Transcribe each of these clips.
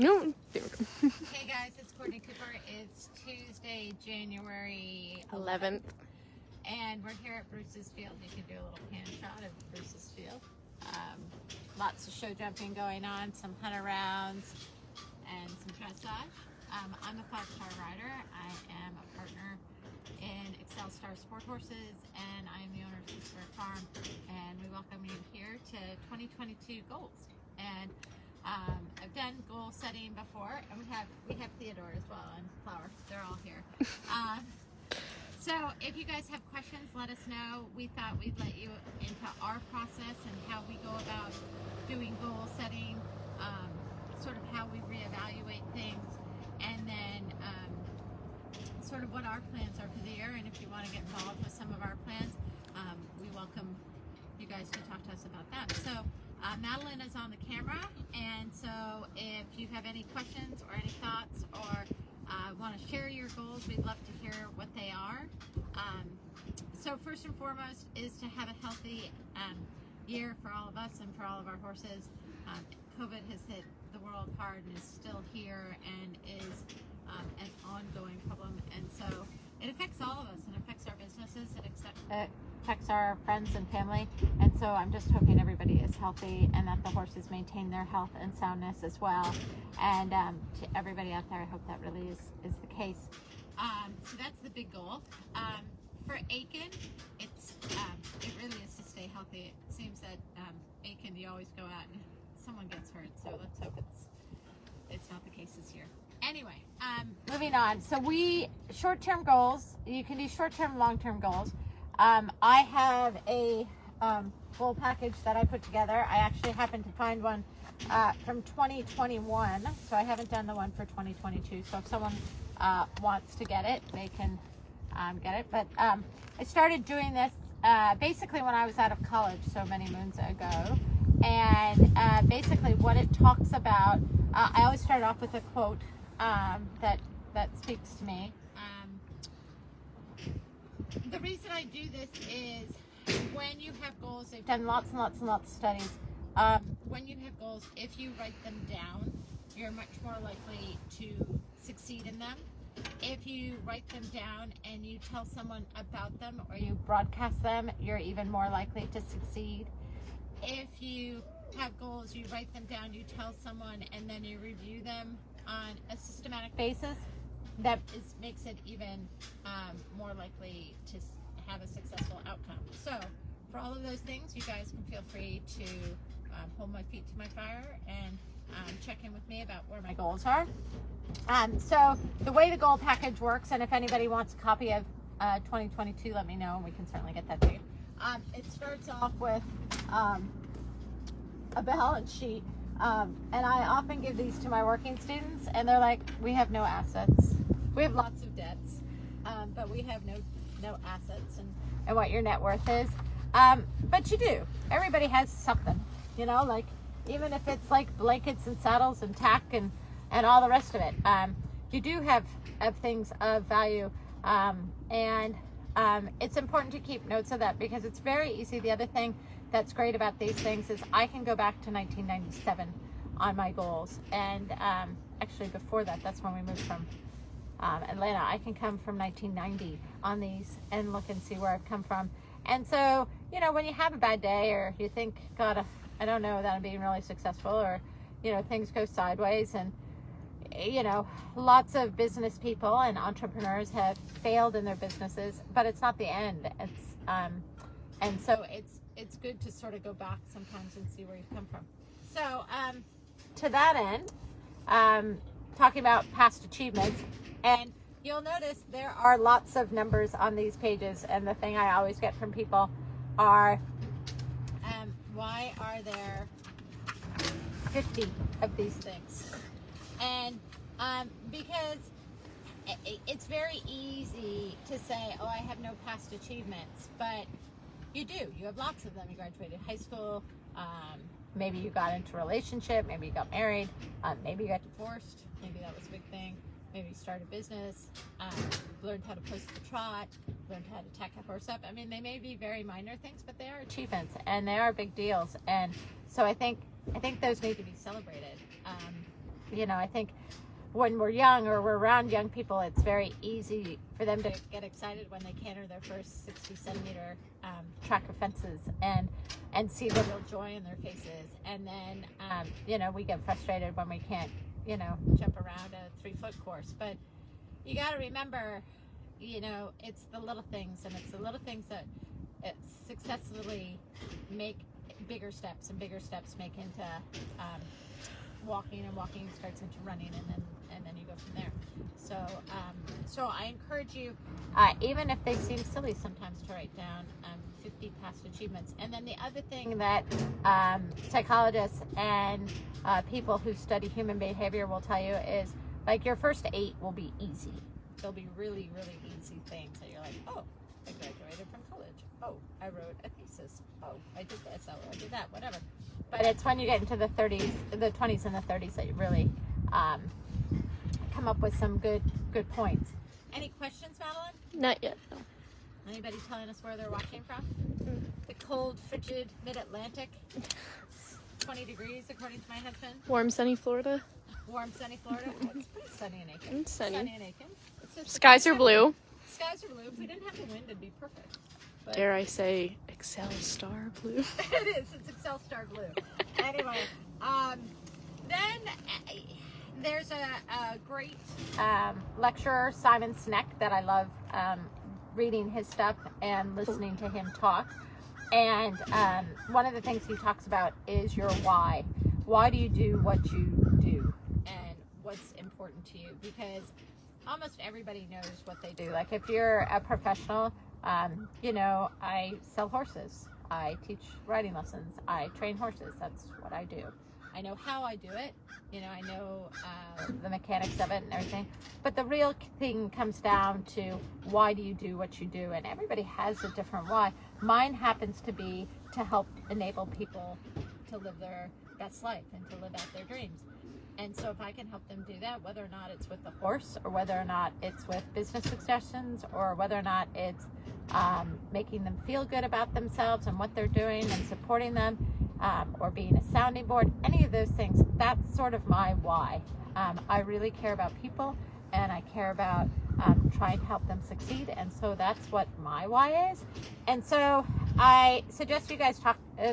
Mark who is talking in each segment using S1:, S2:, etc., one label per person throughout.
S1: No, there we go.
S2: Hey guys, it's Courtney Cooper. It's Tuesday, January
S1: 11th.
S2: And we're here at Bruce's Field. You can do a little pan shot of Bruce's Field. Lots of show jumping going on, some hunt arounds, and some dressage. I'm a 5-star rider. I am a partner in Excel Star Sport Horses, and I am the owner of the Spirit Farm. And we welcome you here to 2022 goals. And I've done goal setting before, and we have Theodore as well and Flower. They're all here. So if you guys have questions, let us know. We thought we'd let you into our process and how we go about doing goal setting, sort of how we reevaluate things, and then sort of what our plans are for the year. And if you want to get involved with some of our plans, we welcome you guys to talk to us about that. So Madeline is on the camera, and so if you have any questions or any thoughts or want to share your goals, we'd love to hear what they are. So first and foremost is to have a healthy year for all of us and for all of our horses. COVID has hit the world hard and is still here and is an ongoing problem, and so it affects all of us. It affects our businesses, it affects our friends and family, and so I'm just hoping everybody is healthy and that the horses maintain their health and soundness as well. And to everybody out there, I hope that really is the case. So that's the big goal. For Aiken, it really is to stay healthy. It seems that Aiken, you always go out and someone gets hurt, so let's hope it's not the case this year. Anyway, moving on. So short-term goals, you can do short-term, long-term goals. I have a goal package that I put together. I actually happened to find one from 2021, so I haven't done the one for 2022. So if someone wants to get it, they can get it. But I started doing this basically when I was out of college, so many moons ago. And basically what it talks about, I always start off with a quote that speaks to me. The reason I do this is when you have goals, they've done lots and lots and lots of studies. When you have goals, if you write them down, you're much more likely to succeed in them. If you write them down and you tell someone about them or you broadcast them, you're even more likely to succeed. If you have goals, you write them down, you tell someone, and then you review them on a systematic basis, that makes it even more likely to have a successful outcome. So for all of those things, you guys can feel free to hold my feet to my fire and check in with me about where my goals are. So the way the goal package works, and if anybody wants a copy of 2022, let me know and we can certainly get that to you. It starts off with a balance sheet, and I often give these to my working students, and they're like, we have no assets. We have lots of debts, but we have no assets, and what your net worth is. But you do. Everybody has something, like even if it's like blankets and saddles and tack and all the rest of it. You do have things of value, and it's important to keep notes of that because it's very easy. The other thing that's great about these things is I can go back to 1997 on my goals, and actually before that's when we moved from Atlanta. I can come from 1990 on these and look and see where I've come from. And so, when you have a bad day or you think, God, I don't know that I'm being really successful, or, things go sideways, and, lots of business people and entrepreneurs have failed in their businesses, but it's not the end. It's, and so it's good to sort of go back sometimes and see where you've come from. So, to that end, talking about past achievements, and you'll notice there are lots of numbers on these pages, and the thing I always get from people are, why are there 50 of these things? And because it's very easy to say, oh, I have no past achievements, but you do. You have lots of them. You graduated high school, maybe you got into a relationship, maybe you got married, maybe you got divorced, maybe that was a big thing. Maybe you started a business, learned how to post the trot, learned how to tack a horse up. I mean, they may be very minor things, but they are achievements and they are big deals. And so I think those need to be celebrated. you know, I think when we're young or we're around young people, it's very easy for them to get excited when they canter their first 60-centimeter track of fences and see the real joy in their faces. And then, you know, we get frustrated when we can't, you know, jump around a 3-foot course. But you got to remember, you know, it's the little things, and it's the little things that successfully make bigger steps, and bigger steps make into walking, and walking starts into running, and then you go from there. So I encourage you, even if they seem silly sometimes, to write down 50 past achievements. And then the other thing that psychologists and people who study human behavior will tell you is, like, your first 8 will be easy. They'll be really, really easy things that you're like, oh, I graduated from college. Oh, I wrote a thesis. Oh, I did this. Oh, I did that. Whatever. But it's when you get into the 30s, the 20s and the 30s that you really come up with some good points. Any questions, Madeline?
S1: Not yet, no.
S2: Anybody telling us where they're watching from? The cold, frigid Mid-Atlantic. 20 degrees, according to my husband.
S1: Warm, sunny Florida.
S2: Warm, sunny Florida. It's pretty sunny in Aiken.
S1: It's sunny.
S2: Sunny in Aiken. It's just
S1: Skies are blue.
S2: Skies are blue. If we didn't have the wind, it'd be perfect. But
S1: Dare I say Excel Star Blue?
S2: it is. It's Excel Star Blue. Anyway, then there's a great lecturer, Simon Sinek, that I love reading his stuff and listening to him talk. And one of the things he talks about is your why. Why do you do what you do, and what's important to you? Because almost everybody knows what they do. Like, if you're a professional, you know, I sell horses. I teach riding lessons. I train horses. That's what I do. I know how I do it. You know, I know the mechanics of it and everything. But the real thing comes down to, why do you do what you do? And everybody has a different why. Mine happens to be to help enable people to live their best life and to live out their dreams. And so if I can help them do that, whether or not it's with the horse, or whether or not it's with business suggestions, or whether or not it's making them feel good about themselves and what they're doing and supporting them, or being a sounding board, any of those things, that's sort of my why. I really care about people, and I care about trying to help them succeed, and so that's what my why is. And so I suggest you guys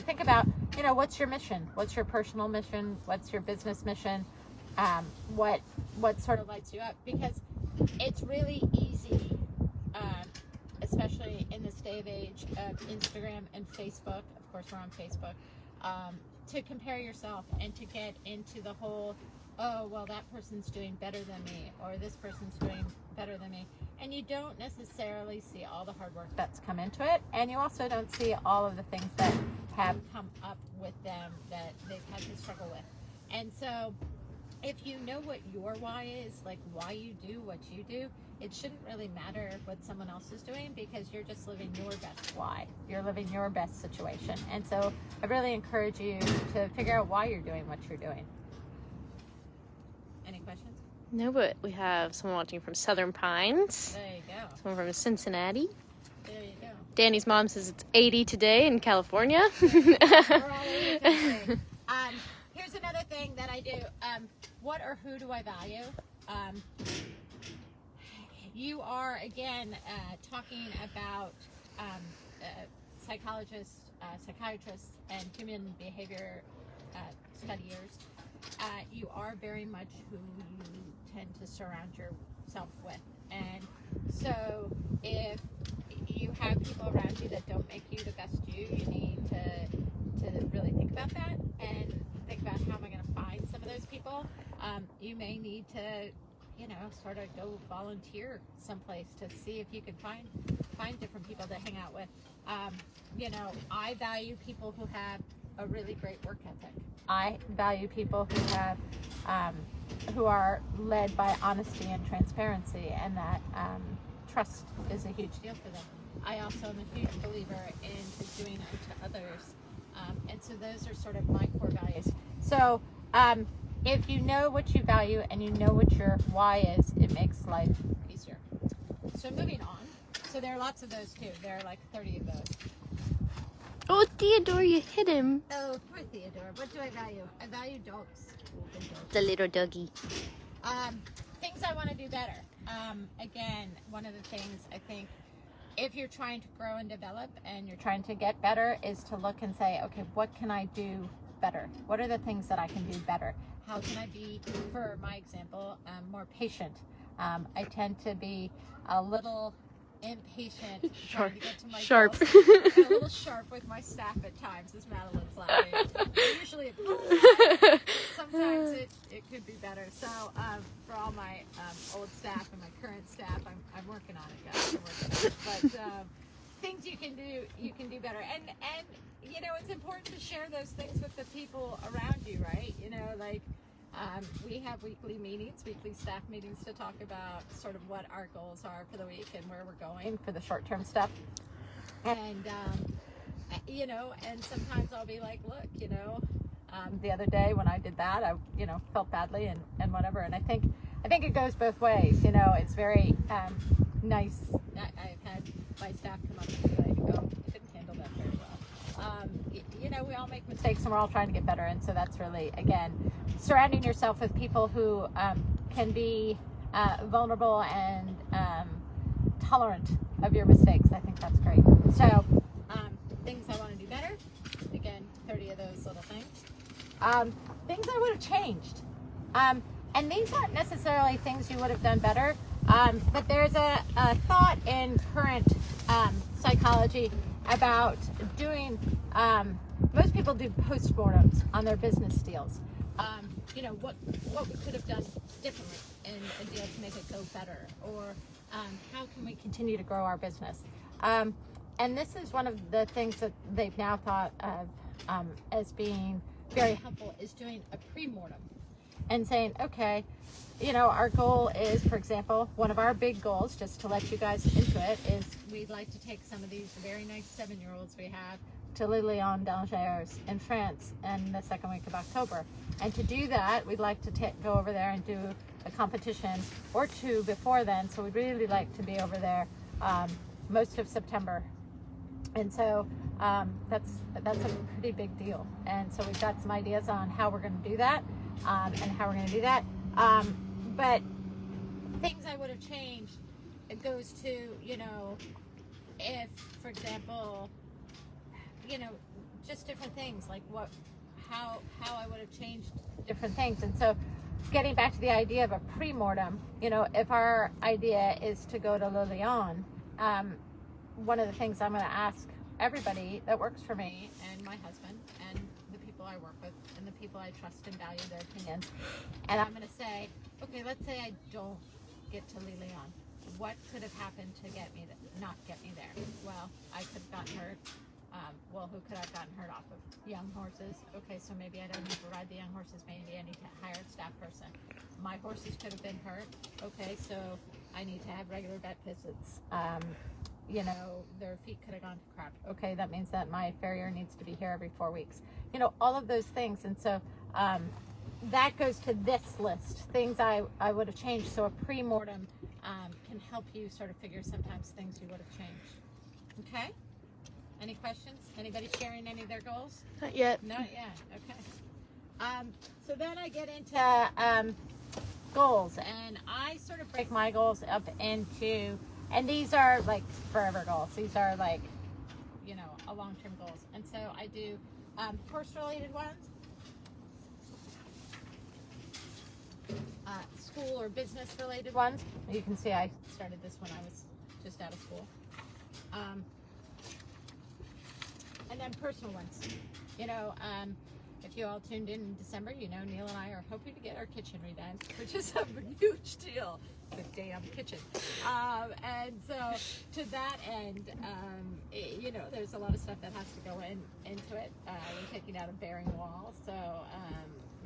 S2: think about, you know, what's your mission? What's your personal mission? What's your business mission? What sort of lights you up? Because it's really easy, especially in this day of age of Instagram and Facebook. Of course, we're on Facebook. To compare yourself and to get into the whole, oh, well, that person's doing better than me, or this person's doing better than me. And you don't necessarily see all the hard work that's come into it. And you also don't see all of the things that have come up with them that they've had to struggle with. And so if you know what your why is, like why you do what you do, it shouldn't really matter what someone else is doing, because you're just living your best why. You're living your best situation. And so I really encourage you to figure out why you're doing what you're doing. Any questions?
S1: No, but we have someone watching from Southern Pines.
S2: There you go.
S1: Someone from Cincinnati.
S2: There you go.
S1: Danny's mom says it's 80 today in California.
S2: We're all over the country. Here's another thing that I do. What or who do I value? You are, again, talking about psychologists, psychiatrists, and human behavior studiers. You are very much who you tend to surround yourself with. And so if you have people around you that don't make you the best you need to really think about that, and think about, how am I going to find some of those people? You may need to, you know, sort of go volunteer someplace to see if you can find different people to hang out with. You know, I value people who have a really great work ethic. I value people who are led by honesty and transparency, and that trust is a huge deal for them. I also am a huge believer in doing unto others, and so those are sort of my core values. So if you know what you value and you know what your why is, it makes life easier. So moving on. So there are lots of those too. There are like 30 of those.
S1: Oh, Theodore, you hit him.
S2: Oh, poor Theodore. What do I value? I value dogs.
S1: The little doggy.
S2: Things I want to do better. Again, one of the things I think, if you're trying to grow and develop and you're trying to get better, is to look and say, okay, what can I do better? What are the things that I can do better? How can I be, for my example, more patient? I tend to be a little impatient, trying to get to my
S1: Sharp.
S2: goals. I'm a little sharp with my staff at times, as Madeline's laughing. Usually sometimes it could be better. So for all my old staff and my current staff, I'm working on it, guys. I'm working on it. But things you can do better. And you know, it's important to share those things with the people around you, right? You know, like we have weekly meetings, weekly staff meetings, to talk about sort of what our goals are for the week and where we're going for the short-term stuff. And you know, and sometimes I'll be like, look, you know, the other day when I did that, I, you know, felt badly and whatever. And I think it goes both ways. You know, it's very nice. I've had my staff come up and be like, oh, you didn't handle that very well. You know, we all make mistakes and we're all trying to get better. And so that's really, again, surrounding yourself with people who can be vulnerable and tolerant of your mistakes. I think that's great. So things I want to do better. Again, 30 of those little things. Things I would have changed. And these aren't necessarily things you would have done better, but there's a thought in current psychology about doing, most people do postmortems on their business deals. You know, what we could have done differently in a deal to make it go better, or how can we continue to grow our business? And this is one of the things that they've now thought of as being very helpful, is doing a pre-mortem and saying, okay, you know, our goal is, for example, one of our big goals, just to let you guys into it, is we'd like to take some of these very nice 7-year-olds we have to Le Lion d'Angers in France in the second week of October. And to do that, we'd like to go over there and do a competition or two before then. So we'd really like to be over there most of September. And so that's a pretty big deal. And so we've got some ideas on how we're going to do that and how we're going to do that. But things I would have changed, it goes to, you know, if, for example, you know, just different things, like how I would have changed different things. And so getting back to the idea of a pre-mortem, you know, if our idea is to go to Le Lion, one of the things I'm going to ask everybody that works for me and my husband and the people I work with and the people I trust and value their opinions, and I'm going to say, okay, let's say I don't get to Le Lion. What could have happened to not get me there? Well, I could have gotten hurt. Well, who could I have gotten hurt off of? Young horses. Okay, so maybe I don't need to ride the young horses. Maybe I need to hire a staff person. My horses could have been hurt. Okay, so I need to have regular vet visits. You know, their feet could have gone to crap. Okay, that means that my farrier needs to be here every 4 weeks. You know, all of those things. And so that goes to this list, things I would have changed. So a pre-mortem can help you sort of figure sometimes things you would have changed. Okay? Any questions? Anybody sharing any of their goals?
S1: Not yet.
S2: Not yet. Okay. So then I get into goals, and I sort of break my goals up into, and these are like forever goals. These are like, you know, a long-term goals. And so I do horse-related ones, school or business-related ones. You can see I started this when I was just out of school. And then personal ones. You know, if you all tuned in December, you know Neil and I are hoping to get our kitchen redone, which is a huge deal. The damn kitchen. And so to that end, you know, there's a lot of stuff that has to go into it. We're taking out a bearing wall, so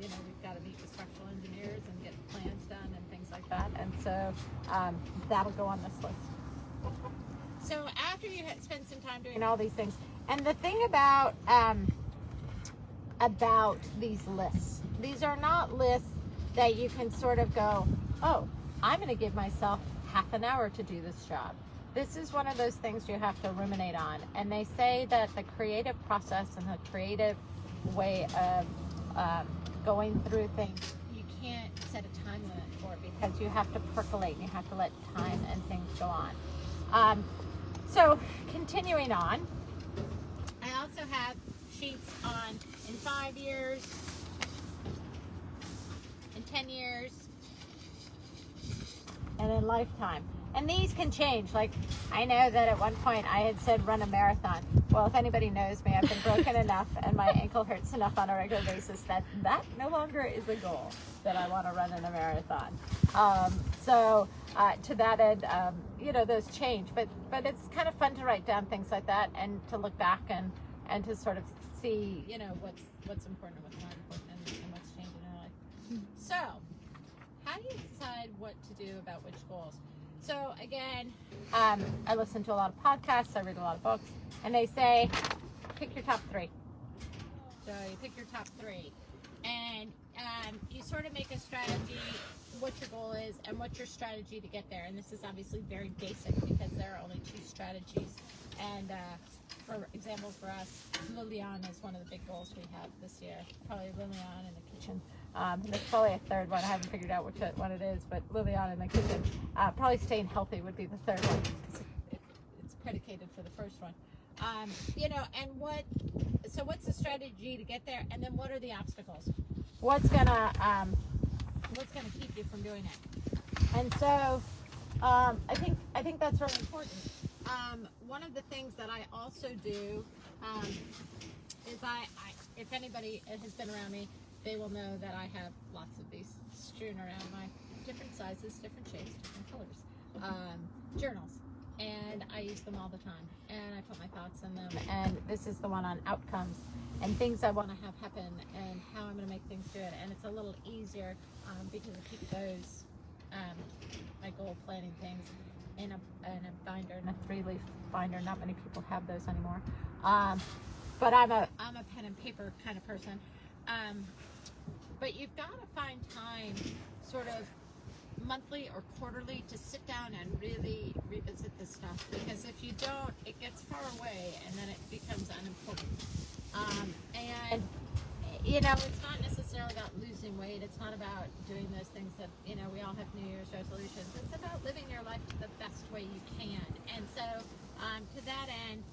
S2: you know, we've got to meet with structural engineers and get plans done and things like that. And so that'll go on this list. So after you spend some time doing all these things, and the thing about these lists, these are not lists that you can sort of go, oh, I'm going to give myself half an hour to do this job. This is one of those things you have to ruminate on. And they say that the creative process and the creative way of going through things, you can't set a time limit for it because you have to percolate and you have to let time and things go on. So continuing on, I also have sheets on in 5 years, in 10 years, and in lifetime. And these can change. Like, I know that at one point I had said run a marathon. Well, if anybody knows me, I've been broken enough and my ankle hurts enough on a regular basis that no longer is a goal that I want to run in a marathon. To that end, those change. But it's kind of fun to write down things like that and to look back and to sort of see, what's important and what's not important and what's changing in our life. So, how do you decide what to do about which goals? So again, I listen to a lot of podcasts, I read a lot of books, and they say, pick your top 3. So you pick your top 3, and you sort of make a strategy, what your goal is, and what's your strategy to get there. And this is obviously very basic because there are only 2 strategies. And for example, for us, Lilian is one of the big goals we have this year. Probably Lilian in the kitchen. There's probably a third one. I haven't figured out which one it is, but Lilian in the kitchen. Probably staying healthy would be the third one because it's predicated for the first one. So what's the strategy to get there? And then what are the obstacles? What's gonna keep you from doing it? And so I think that's really important. One of the things that I also do is I if anybody has been around me, they will know that I have lots of these strewn around my different sizes, different shapes, different colors, journals. And I use them all the time. And I put my thoughts in them. And this is the one on outcomes and things I want to have happen and how I'm going to make things do it. And it's a little easier because I keep those, my goal planning things, in a binder, in a 3-leaf binder. Not many people have those anymore. But I'm a pen and paper kind of person. But you've got to find time, sort of monthly or quarterly, to sit down and really revisit this stuff. Because if you don't, it gets far away and then it becomes unimportant. And it's not necessarily about losing weight. It's not about doing those things that, we all have New Year's resolutions. It's about living your life the best way you can. And so, to that end,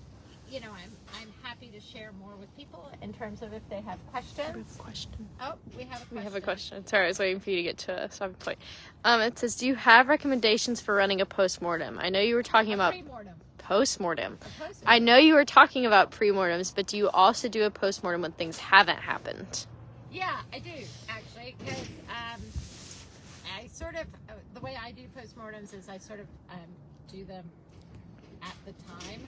S2: I'm happy to share more with people in terms of if they have questions.
S1: We have a question.
S2: Oh, we have a question.
S1: We have a question. Sorry, I was waiting for you to get to a stopping point. It says, do you have recommendations for running a postmortem? I know you were talking about postmortem. I know you were talking about premortems, but do you also do a postmortem when things haven't happened?
S2: Yeah, I do, actually, because I sort of, the way I do postmortems is I sort of do them at the time.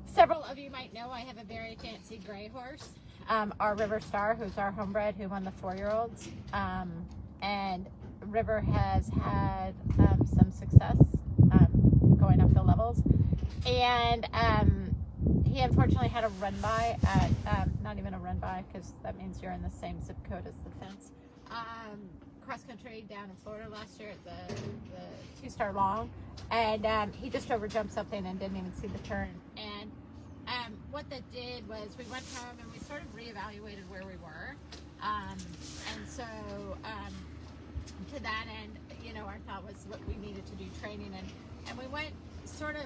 S2: Several of you might know I have a very fancy gray horse, our River Star, who's our homebred, who won the 4-year-olds. And River has had some success going up the levels. And he unfortunately had a run-by at, not even a run-by, because that means you're in the same zip code as the fence. Cross-country down in Florida last year at the 2-star long. And he just overjumped something and didn't even see the turn. And what that did was we went home and we sort of reevaluated where we were. And so to that end, our thought was what we needed to do training. And we went sort of,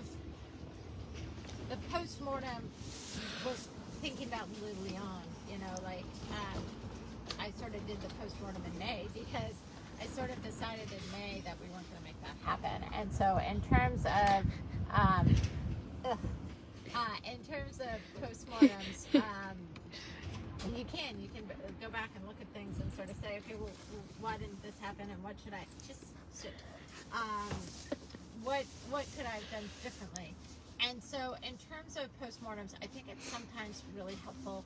S2: the post-mortem was thinking about Lilian, I sort of did the post-mortem in May because I sort of decided in May that we weren't going to make that happen. And so in terms of postmortems, you can go back and look at things and sort of say, okay, well, why didn't this happen and what should I what could I have done differently? And so in terms of postmortems, I think it's sometimes really helpful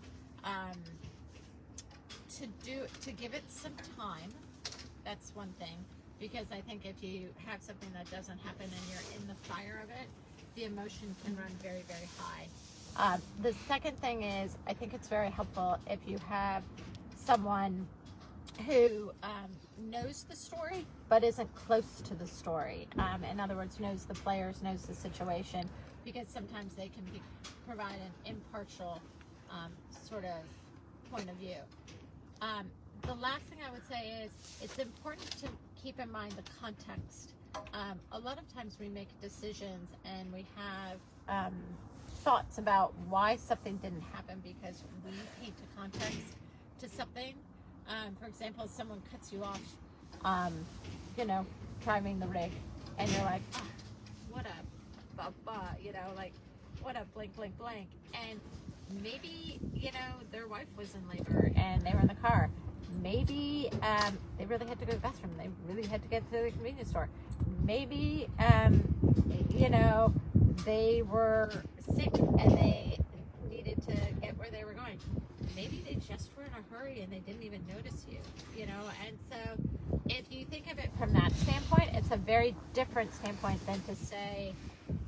S2: to give it some time. That's one thing, because I think if you have something that doesn't happen and you're in the fire of it, the emotion can run very, very high. The second thing is, I think it's very helpful if you have someone who knows the story but isn't close to the story. In other words, knows the players, knows the situation, because sometimes they can provide an impartial sort of point of view. The last thing I would say is it's important to keep in mind the context. A lot of times we make decisions and we have thoughts about why something didn't happen because we paint a context to something. For example, someone cuts you off, driving the rig, and you're like, oh, what what a blank, blank, blank. And maybe, their wife was in labor and they were in the car. Maybe they really had to go to the bathroom. They really had to get to the convenience store. Maybe, they were sick and they needed to get where they were going. Maybe they just were in a hurry and they didn't even notice you, And so if you think of it from that standpoint, it's a very different standpoint than to say,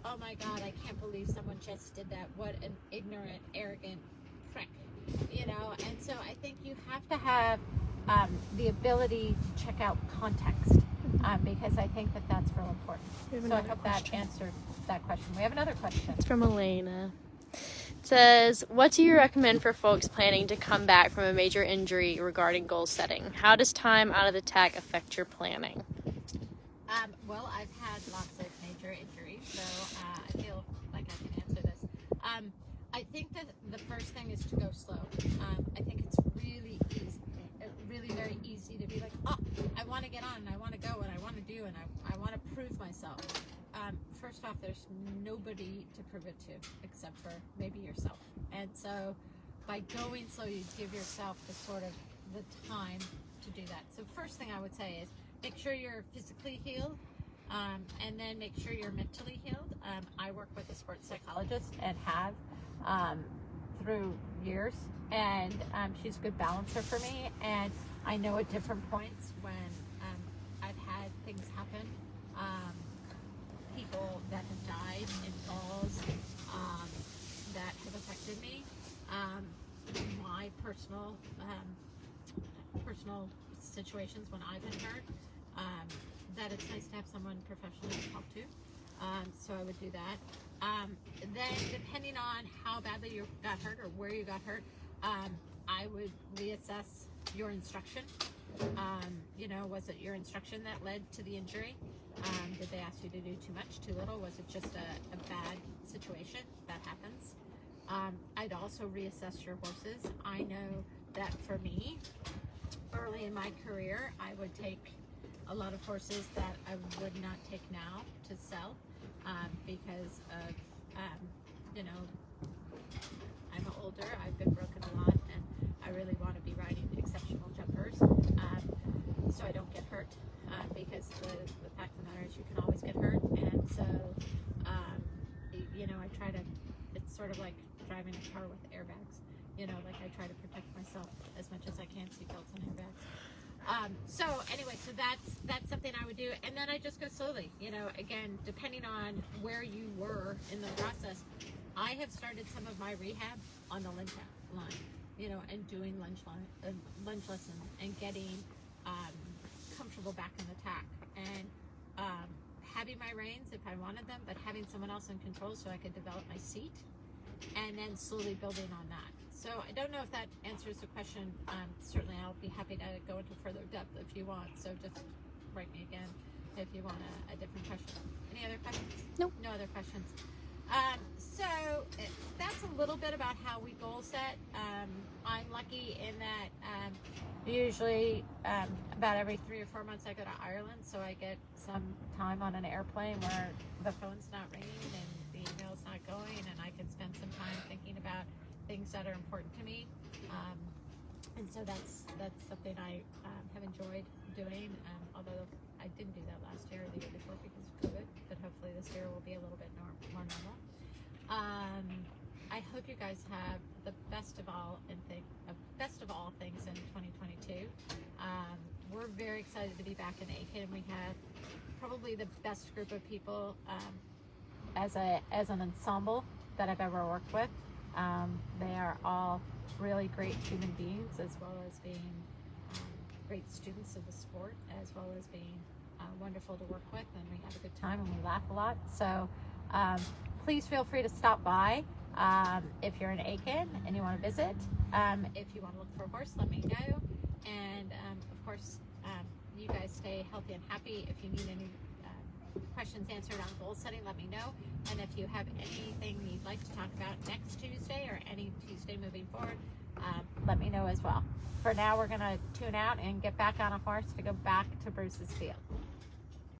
S2: oh my God, I can't believe someone just did that. What an ignorant, arrogant prick, And so I think you have to have the ability to check out context because I think that that's real important. So I hope that answered that question. We have another question.
S1: It's from Elena. It says, what do you recommend for folks planning to come back from a major injury regarding goal setting? How does time out of the tack affect your planning?
S2: Well, I've had lots of major injuries, so I feel like I can answer this. I think that the first thing is to go slow. I think it's really very easy to be like, oh, I want to get on, and I want to go, and I want to do, and I want to prove myself. First off, there's nobody to prove it to except for maybe yourself. And so by going slow, you give yourself the time to do that. So first thing I would say is make sure you're physically healed, and then make sure you're mentally healed. I work with a sports psychologist and have through years, and she's a good balancer for me. And I know at different points when I've had things happen, people that have died in falls that have affected me, my personal situations when I've been hurt, that it's nice to have someone professionally to talk to. So I would do that. Then depending on how badly you got hurt or where you got hurt, I would reassess your instruction. Was it your instruction that led to the injury? Did they ask you to do too much, too little? Was it just a bad situation? That happens. I'd also reassess your horses. I know that for me, early in my career, I would take a lot of horses that I would not take now to sell because of, I'm older, I've been broken a lot, and I really want to be riding exceptional jumpers so I don't get hurt because the fact of the matter is you can always get hurt. And so, I try to, it's sort of like driving a car with airbags. I try to protect myself as much as I can, seatbelts and airbags. So that's something I would do. And then I just go slowly, again, depending on where you were in the process. I have started some of my rehab on the lunge line, and doing lunge lessons and getting comfortable back in the tack and having my reins if I wanted them, but having someone else in control so I could develop my seat and then slowly building on that. So I don't know if that answers the question. Certainly I'll be happy to go into further depth if you want. So just write me again if you want a different question. Any other questions?
S1: Nope.
S2: No other questions. So that's a little bit about how we goal set. I'm lucky in that usually about every 3 or 4 months I go to Ireland, so I get some time on an airplane where the phone's not ringing and the email's not going, and I can spend some time thinking about things that are important to me. And so that's something I have enjoyed doing, although I didn't do that last year or the year before because of COVID, but hopefully this year will be a little bit more normal. I hope you guys have the best of all things in 2022. We're very excited to be back in Aiken. We have probably the best group of people as an ensemble that I've ever worked with. They are all really great human beings, as well as being great students of the sport, as well as being wonderful to work with, and we have a good time and we laugh a lot. So please feel free to stop by if you're in Aiken and you want to visit. If you want to look for a horse, let me know. And of course, you guys stay healthy and happy. If you need any questions answered on goal setting, let me know. And if you have anything you'd like to talk about next Tuesday or any Tuesday moving forward, let me know as well. For now, we're going to tune out and get back on a horse to go back to Bruce's field.